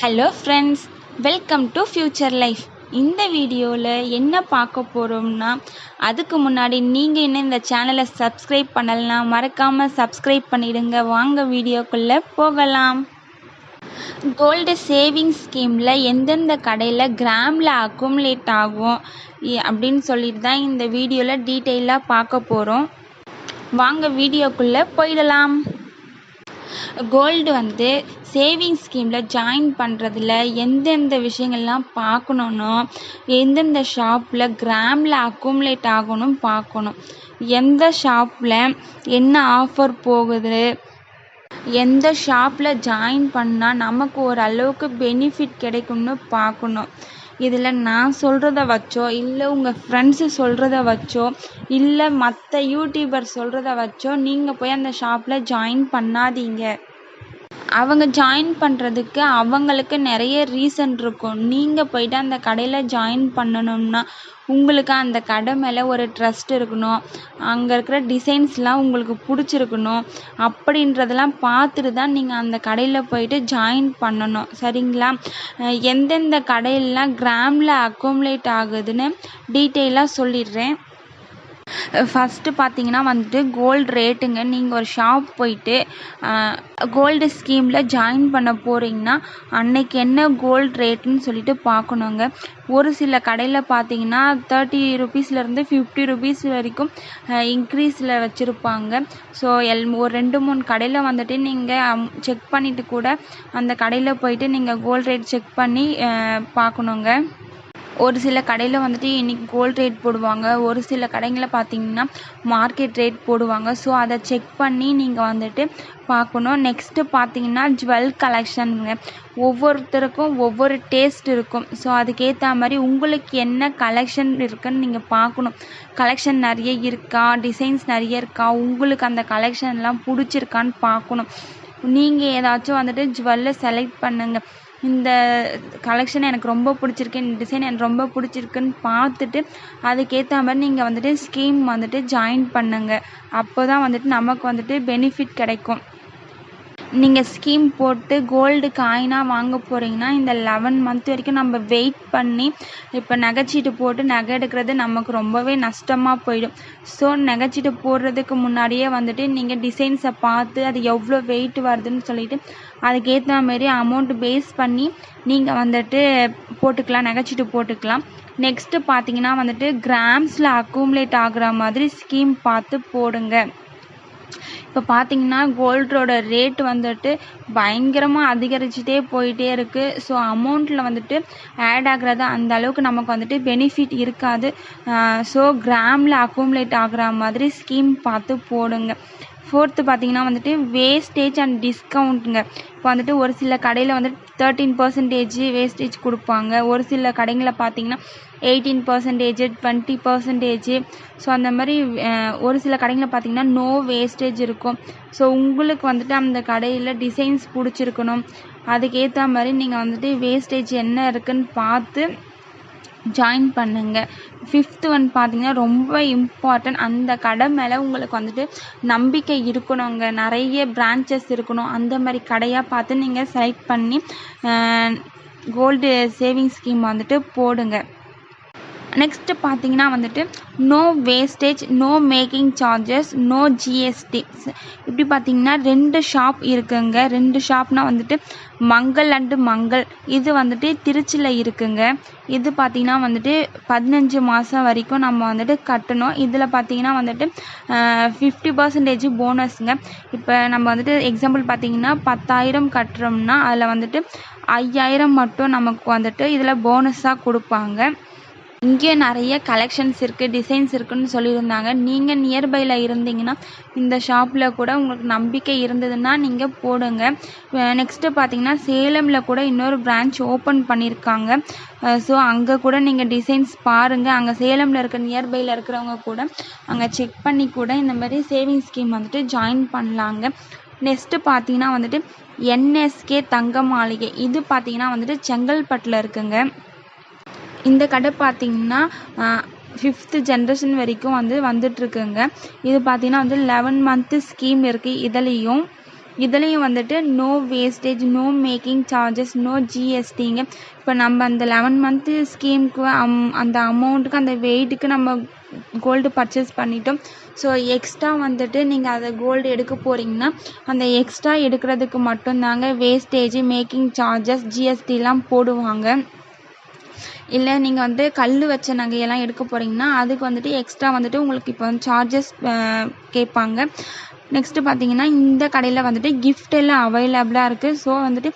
Hello friends, welcome to future life. இந்த வீடியோவில் என்ன பார்க்க போகிறோம்னா, அதுக்கு முன்னாடி நீங்கள் இன்னும் இந்த சேனலை சப்ஸ்கிரைப் பண்ணலைன்னா மறக்காமல் சப்ஸ்கிரைப் பண்ணிடுங்க. வாங்க வீடியோக்குள்ளே போகலாம். கோல்டு சேவிங்ஸ் ஸ்கீமில் எந்தெந்த கடையில் கிராமில் அக்குமுலேட் ஆகும் அப்படின்னு சொல்லிட்டு தான் இந்த வீடியோவில் டீட்டெயிலாக பார்க்க போகிறோம். வாங்க வீடியோக்குள்ளே போயிடலாம். கோல்டு சேவிங்ஸ் ஸ்கீமில் ஜாயின் பண்ணுறதுல எந்தெந்த விஷயங்கள்லாம் பார்க்கணுன்னா, எந்தெந்த ஷாப்பில் கிராமில் அக்குமுலேட் ஆகணும் பார்க்கணும், எந்த ஷாப்பில் என்ன ஆஃபர் போகுது, எந்த ஷாப்பில் ஜாயின் பண்ணால் நமக்கு ஓரளவுக்கு பெனிஃபிட் கிடைக்கும்னு பார்க்கணும். இதில் நான் சொல்கிறத வச்சோ இல்லை உங்கள் ஃப்ரெண்ட்ஸு சொல்கிறத வச்சோ இல்லை மற்ற யூடியூபர் சொல்கிறத வச்சோ நீங்கள் போய் அந்த ஷாப்பில் ஜாயின் பண்ணாதீங்க. அவங்க ஜாயின் பண்ணுறதுக்கு அவங்களுக்கு நிறைய ரீசன் இருக்கும். நீங்கள் போய்ட்டு அந்த கடையில் ஜாயின் பண்ணணும்னா உங்களுக்கு அந்த கடை மேலே ஒரு ட்ரஸ்ட் இருக்கணும், அங்கே இருக்கிற டிசைன்ஸ்லாம் உங்களுக்கு பிடிச்சிருக்கணும். அப்படின்றதெல்லாம் பார்த்துட்டு தான் நீங்கள் அந்த கடையில் போய்ட்டு ஜாயின் பண்ணணும், சரிங்களா? எந்தெந்த கடையிலலாம் கிராமில் அக்குமுலேட் ஆகுதுன்னு டீட்டெயிலாக சொல்லிடுறேன். ஃபஸ்ட்டு பார்த்தீங்கன்னா கோல்டு ரேட்டுங்க. நீங்கள் ஒரு ஷாப் போயிட்டு கோல்டு ஸ்கீமில் ஜாயின் பண்ண போகிறீங்கன்னா அன்னைக்கு என்ன கோல்டு ரேட்டுன்னு சொல்லிட்டு பார்க்கணுங்க. ஒரு சில கடையில் பார்த்தீங்கன்னா 30 ரூபீஸ்லேருந்து 50 ரூபீஸ் வரைக்கும் இன்க்ரீஸில் வச்சுருப்பாங்க. ஸோ ஒரு 2-3 கடையில் நீங்கள் செக் பண்ணிவிட்டு கூட அந்த கடையில் போயிட்டு நீங்கள் கோல்டு ரேட் செக் பண்ணி பார்க்கணுங்க. ஒரு சில கடையில் இன்றைக்கி கோல்டு ரேட் போடுவாங்க, ஒரு சில கடைங்களில் பார்த்தீங்கன்னா மார்க்கெட் ரேட் போடுவாங்க. ஸோ அதை செக் பண்ணி நீங்கள் பார்க்கணும். நெக்ஸ்ட்டு பார்த்தீங்கன்னா ஜுவல் கலெக்ஷனுங்க. ஒவ்வொருத்தருக்கும் ஒவ்வொரு டேஸ்ட் இருக்கும். ஸோ அதுக்கேற்ற மாதிரி உங்களுக்கு என்ன கலெக்ஷன் இருக்குதுன்னு நீங்கள் பார்க்கணும். கலெக்ஷன் நிறைய இருக்கா, டிசைன்ஸ் நிறைய இருக்கா, உங்களுக்கு அந்த கலெக்ஷன்லாம் பிடிச்சிருக்கான்னு பார்க்கணும். நீங்கள் ஏதாச்சும் ஜுவல்லை செலக்ட் பண்ணுங்கள். இந்த கலெக்ஷன் எனக்கு ரொம்ப பிடிச்சிருக்கு, இந்த டிசைன் எனக்கு ரொம்ப பிடிச்சிருக்குன்னு பார்த்துட்டு அதுக்கேற்ற மாதிரி நீங்கள் ஸ்கீம் ஜாயின் பண்ணுங்கள். அப்போ தான் நமக்கு பெனிஃபிட் கிடைக்கும். நீங்கள் ஸ்கீம் போட்டு கோல்டு காயினாக வாங்க போகிறீங்கன்னா இந்த 11 மந்த் வரைக்கும் நம்ம வெயிட் பண்ணி இப்போ நகைச்சீட்டு போட்டு நகை எடுக்கிறது நமக்கு ரொம்பவே நஷ்டமாக போயிடும். ஸோ நகைச்சீட்டு போடுறதுக்கு முன்னாடியே நீங்கள் டிசைன்ஸை பார்த்து அது எவ்வளோ வெயிட் வருதுன்னு சொல்லிட்டு அதுக்கேற்ற மாதிரி அமௌண்ட் பேஸ் பண்ணி நீங்கள் போட்டுக்கலாம், நகைச்சீட்டு போட்டுக்கலாம். நெக்ஸ்ட்டு பார்த்தீங்கன்னா கிராம்ஸில் அக்குமுலேட் ஆகுற மாதிரி ஸ்கீம் பார்த்து போடுங்க. இப்போ பார்த்தீங்கன்னா கோல்டோட ரேட் பயங்கரமாக அதிகரிச்சுட்டே போயிட்டே இருக்குது. ஸோ அமௌண்ட்டில் ஆட் ஆகிறது அந்த அளவுக்கு நமக்கு பெனிஃபிட் இருக்காது. ஸோ கிராமில் அக்குமுலேட் ஆகிற மாதிரி ஸ்கீம் பார்த்து போடுங்க. ஃபோர்த்து பார்த்தீங்கன்னா வேஸ்டேஜ் அண்ட் டிஸ்கவுண்ட்டுங்க. இப்போ ஒரு சில கடையில் 13% வேஸ்டேஜ் கொடுப்பாங்க. ஒரு சில கடைகளில் பார்த்தீங்கன்னா 18%, 20%. ஸோ அந்த மாதிரி ஒரு சில கடைகளில் பார்த்தீங்கன்னா நோ வேஸ்டேஜ் இருக்கும். ஸோ உங்களுக்கு அந்த கடையில் டிசைன்ஸ் பிடிச்சிருக்கணும், அதுக்கேற்ற மாதிரி நீங்கள் வேஸ்டேஜ் என்ன இருக்குதுன்னு பார்த்து ஜாயின் பண்ணுங்க. 5th பார்த்தீங்கன்னா ரொம்ப இம்பார்ட்டன்ட். அந்த கடை மேலே உங்களுக்கு நம்பிக்கை இருக்கணுங்க, நிறைய பிரான்ச்சஸ் இருக்கணும். அந்த மாதிரி கடையாக பார்த்து நீங்கள் செலக்ட் பண்ணி கோல்டு சேவிங்ஸ் ஸ்கீம் போடுங்க. நெக்ஸ்ட்டு பார்த்தீங்கன்னா no wastage, no making charges, no GST. இப்படி பார்த்தீங்கன்னா 2 ஷாப் இருக்குங்க. 2 ஷாப்னால் மங்கள் அண்டு மங்கள். இது திருச்சியில் இருக்குங்க. இது பார்த்தீங்கன்னா 15 மாதம் வரைக்கும் நம்ம கட்டணும். இதில் பார்த்தீங்கன்னா 50% போனஸுங்க. இப்போ நம்ம எக்ஸாம்பிள் பார்த்தீங்கன்னா 10,000 கட்டுறோம்னா அதில் 5,000 மட்டும் நமக்கு இதில் போனஸாக கொடுப்பாங்க. இங்கே நிறைய கலெக்ஷன்ஸ் இருக்குது, டிசைன்ஸ் இருக்குதுன்னு சொல்லியிருந்தாங்க. நீங்கள் நியர்பையில் இருந்தீங்கன்னா இந்த ஷாப்பில் கூட உங்களுக்கு நம்பிக்கை இருந்ததுன்னா நீங்கள் போடுங்க. நெக்ஸ்ட்டு பார்த்தீங்கன்னா சேலமில் கூட இன்னொரு பிரான்ச் ஓப்பன் பண்ணியிருக்காங்க. ஸோ அங்கே கூட நீங்கள் டிசைன்ஸ் பாருங்கள். அங்கே சேலமில் இருக்க நியர்பையில் இருக்கிறவங்க கூட அங்கே செக் பண்ணி கூட இந்த மாதிரி சேவிங்ஸ் ஸ்கீம் ஜாயின் பண்ணலாங்க. நெக்ஸ்ட்டு பார்த்தீங்கன்னா என்எஸ்கே தங்க மாளிகை. இது பார்த்தீங்கன்னா செங்கல்பட்டில் இருக்குங்க. இந்த கடை பார்த்தீங்கன்னா 5th ஜென்ரேஷன் வரைக்கும் வந்துட்டுருக்குங்க. இது பார்த்தீங்கன்னா 11 மந்த்து ஸ்கீம் இருக்குது. இதுலேயும் இதுலேயும் வந்துட்டு no wastage, no making charges, no ஜிஎஸ்டிங்க. இப்போ நம்ம அந்த 11 மந்த்து ஸ்கீமுக்கு அந்த அமௌண்ட்டுக்கு அந்த வெயிட்டுக்கு நம்ம கோல்டு பர்ச்சேஸ் பண்ணிட்டோம். ஸோ எக்ஸ்ட்ரா வந்துட்டு நீங்கள் அதை கோல்டு எடுக்க போகிறீங்கன்னா அந்த எக்ஸ்ட்ரா எடுக்கிறதுக்கு மட்டும்தாங்க வேஸ்டேஜ், மேக்கிங் சார்ஜஸ், ஜிஎஸ்டிலாம் போடுவாங்க. இல்லை நீங்கள் வந்து கல் வச்ச நகையெல்லாம் எடுக்க போகிறீங்கன்னா அதுக்கு வந்துட்டு எக்ஸ்ட்ரா வந்துட்டு உங்களுக்கு இப்போ வந்து சார்ஜஸ் கேட்பாங்க. நெக்ஸ்ட்டு பார்த்தீங்கன்னா இந்த கடையில் வந்துட்டு கிஃப்ட் எல்லாம் அவைலபிளாக இருக்குது. ஸோ வந்துட்டு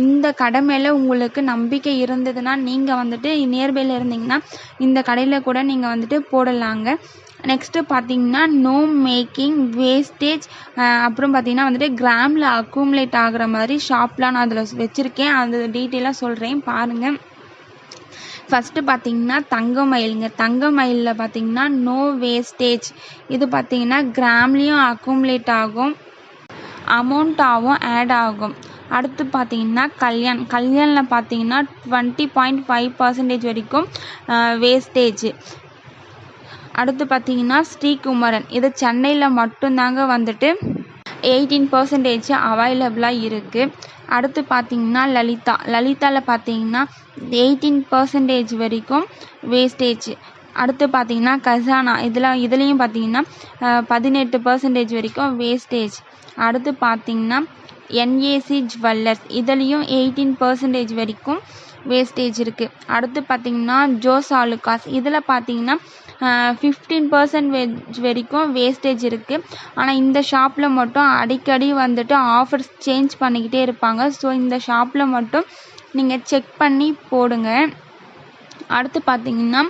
இந்த கடை மேலே உங்களுக்கு நம்பிக்கை இருந்ததுன்னா நீங்கள் வந்துட்டு நியர்பையில் இருந்தீங்கன்னா இந்த கடையில் கூட நீங்கள் வந்துட்டு போடலாங்க. நெக்ஸ்ட்டு பார்த்தீங்கன்னா நோ மேக்கிங், வேஸ்டேஜ், அப்புறம் பார்த்தீங்கன்னா வந்துட்டு கிராமில் அக்குமுலேட் ஆகிற மாதிரி ஷாப்லாம் நான் அதில் வச்சுருக்கேன். அது டீட்டெயிலாக சொல்கிறேன் பாருங்கள். ஃபஸ்ட்டு பார்த்தீங்கன்னா தங்கமயிலுங்க. தங்கமயிலில் பார்த்தீங்கன்னா நோ வேஸ்டேஜ். இது பார்த்தீங்கன்னா கிராம்லேயும் அக்குமுலேட் ஆகும், அமௌண்ட்டாகவும் ஆட் ஆகும். அடுத்து பார்த்தீங்கன்னா கல்யாணில் பார்த்தீங்கன்னா 20.5% வரைக்கும் வேஸ்டேஜ். அடுத்து பார்த்தீங்கன்னா ஸ்ரீகுமரன், இது சென்னையில் மட்டும்தாங்க வந்துட்டு 18% அவைலபிளாக இருக்குது. அடுத்து பார்த்தீங்கன்னா லலிதாவில் பார்த்தீங்கன்னா 18% வரைக்கும் வேஸ்டேஜ். அடுத்து பார்த்தீங்கன்னா கசானா, இதுலேயும் பார்த்தீங்கன்னா 18% வரைக்கும் வேஸ்டேஜ். அடுத்து பார்த்தீங்கன்னா என்ஏசி ஜுவல்லர்ஸ், இதுலேயும் 18% வரைக்கும் வேஸ்டேஜ் இருக்குது. அடுத்து பார்த்தீங்கன்னா ஜோஸ் ஆலுகாஸ், இதில் பார்த்தீங்கன்னா 15% வரைக்கும் வேஸ்டேஜ் இருக்குது. ஆனால் இந்த ஷாப்பில் மட்டும் அடிக்கடி வந்துட்டு ஆஃபர்ஸ் சேஞ்ச் பண்ணிக்கிட்டே இருப்பாங்க. ஸோ இந்த ஷாப்பில் மட்டும் நீங்கள் செக் பண்ணி போடுங்க. அடுத்து பார்த்தீங்கன்னா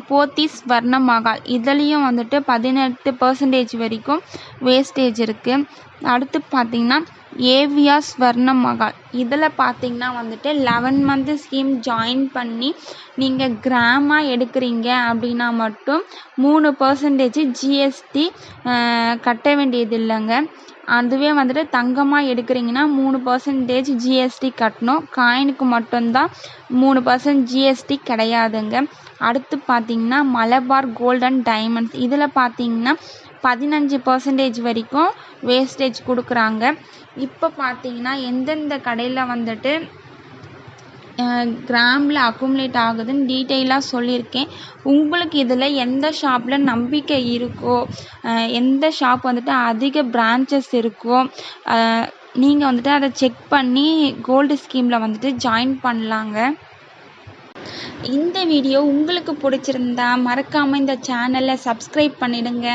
போத்தீஸ் ஸ்வர்ணமஹால், இதுலேயும் வந்துட்டு 18% வரைக்கும் வேஸ்டேஜ் இருக்குது. அடுத்து பார்த்தீங்கன்னா ஏவியா ஸ்வர்ணமஹால், இதில் பார்த்தீங்கன்னா வந்துட்டு 11 மந்த்து ஸ்கீம் ஜாயின் பண்ணி நீங்கள் கிராமாக எடுக்கிறீங்க அப்படின்னா மட்டும் 3% ஜிஎஸ்டி கட்ட வேண்டியது இல்லைங்க. அதுவே வந்துட்டு தங்கமாக எடுக்கிறீங்கன்னா 3% ஜிஎஸ்டி கட்டணும். காயினுக்கு மட்டும்தான் 3% ஜிஎஸ்டி கிடையாதுங்க. அடுத்து பார்த்தீங்கன்னா மலபார் கோல்ட் அண்ட் டைமண்ட்ஸ், இதில் பார்த்தீங்கன்னா 15% வரைக்கும் வேஸ்டேஜ் கொடுக்குறாங்க. இப்போ பார்த்தீங்கன்னா எந்தெந்த கடையில் வந்துட்டு கிராமில் அக்குமுலேட் ஆகுதுன்னு டீட்டெயிலாக சொல்லியிருக்கேன். உங்களுக்கு இதில் எந்த ஷாப்பில் நம்பிக்கை இருக்கோ, எந்த ஷாப் வந்துட்டு அதிக பிரான்ச்சஸ் இருக்கோ நீங்கள் வந்துட்டு அதை செக் பண்ணி கோல்டு ஸ்கீமில் வந்துட்டு ஜாயின் பண்ணலாங்க. இந்த வீடியோ உங்களுக்கு பிடிச்சிருந்தா மறக்காமல் இந்த சேனலை சப்ஸ்கிரைப் பண்ணிடுங்க.